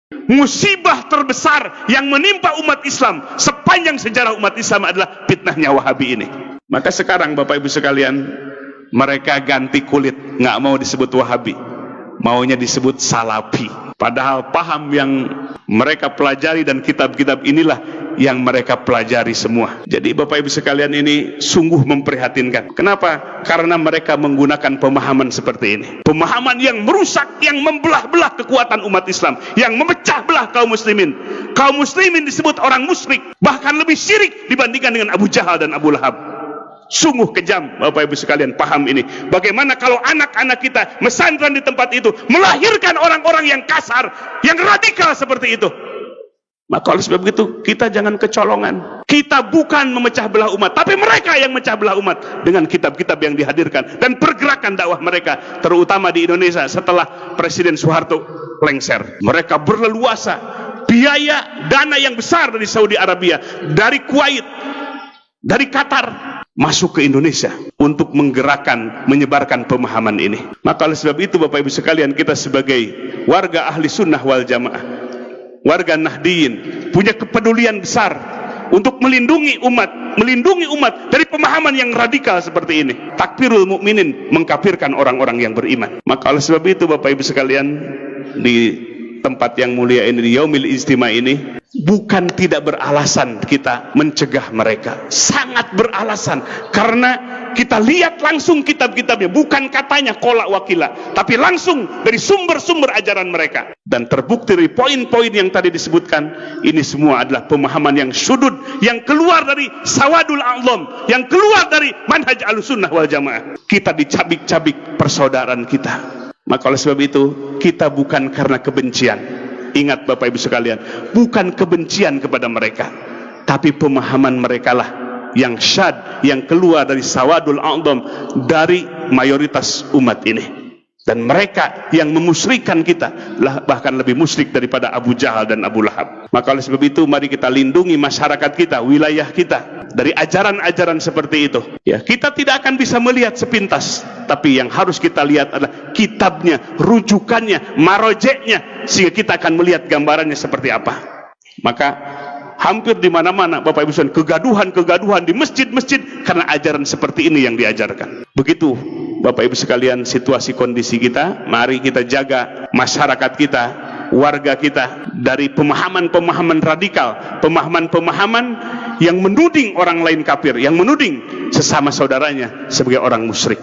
Musibah terbesar yang menimpa umat Islam sepanjang sejarah umat Islam adalah fitnahnya Wahabi ini. Maka sekarang Bapak Ibu sekalian, mereka ganti kulit, nggak mau disebut Wahabi, maunya disebut Salafi. Padahal paham yang mereka pelajari dan kitab-kitab inilah yang mereka pelajari semua. Jadi Bapak Ibu sekalian, ini sungguh memprihatinkan. Kenapa? Karena mereka menggunakan pemahaman seperti ini. Pemahaman yang merusak, yang membelah-belah kekuatan umat Islam, yang memecah belah kaum muslimin. Kaum muslimin disebut orang musyrik, bahkan lebih syirik dibandingkan dengan Abu Jahal dan Abu Lahab. Sungguh kejam Bapak Ibu sekalian, paham ini. Bagaimana kalau anak-anak kita mesantren di tempat itu melahirkan orang-orang yang kasar, yang radikal seperti itu. Maka oleh sebab itu kita jangan kecolongan. Kita bukan memecah belah umat, tapi mereka yang memecah belah umat dengan kitab-kitab yang dihadirkan dan pergerakan dakwah mereka, terutama di Indonesia setelah Presiden Soeharto lengser. Mereka berleluasa, biaya dana yang besar dari Saudi Arabia, dari Kuwait, dari Qatar masuk ke Indonesia untuk menggerakkan, menyebarkan pemahaman ini. Maka oleh sebab itu Bapak Ibu sekalian, kita sebagai warga ahli sunnah wal jamaah, warga Nahdiyin, punya kepedulian besar untuk melindungi umat dari pemahaman yang radikal seperti ini. Takfirul mukminin, mengkafirkan orang-orang yang beriman. Maka oleh sebab itu Bapak Ibu sekalian, di tempat yang mulia ini, di Yaumil Ijtima ini, bukan tidak beralasan kita mencegah mereka, sangat beralasan, karena kita lihat langsung kitab-kitabnya, bukan katanya kolak wakila, tapi langsung dari sumber-sumber ajaran mereka. Dan terbukti dari poin-poin yang tadi disebutkan, ini semua adalah pemahaman yang sudut, yang keluar dari sawadul a'lam, yang keluar dari manhaj Ahlussunnah wal Jamaah. Kita dicabik-cabik persaudaraan kita. Maka oleh sebab itu, kita bukan karena kebencian. Ingat Bapak Ibu sekalian, bukan kebencian kepada mereka, tapi pemahaman mereka lah yang syad, yang keluar dari sawadul a'dham, dari mayoritas umat ini. Dan mereka yang memusyrikan kita lah, bahkan lebih musyrik daripada Abu Jahal dan Abu Lahab. Maka oleh sebab itu, mari kita lindungi masyarakat kita, wilayah kita, dari ajaran-ajaran seperti itu. Ya, kita tidak akan bisa melihat sepintas, tapi yang harus kita lihat adalah kitabnya, rujukannya, marojeknya, sehingga kita akan melihat gambarannya seperti apa. Maka hampir di mana-mana Bapak Ibu sekalian, kegaduhan di masjid-masjid karena ajaran seperti ini yang diajarkan. Begitu Bapak Ibu sekalian situasi kondisi kita. Mari kita jaga masyarakat kita, warga kita dari pemahaman-pemahaman radikal, pemahaman-pemahaman yang menuding orang lain kafir, yang menuding sesama saudaranya sebagai orang musyrik.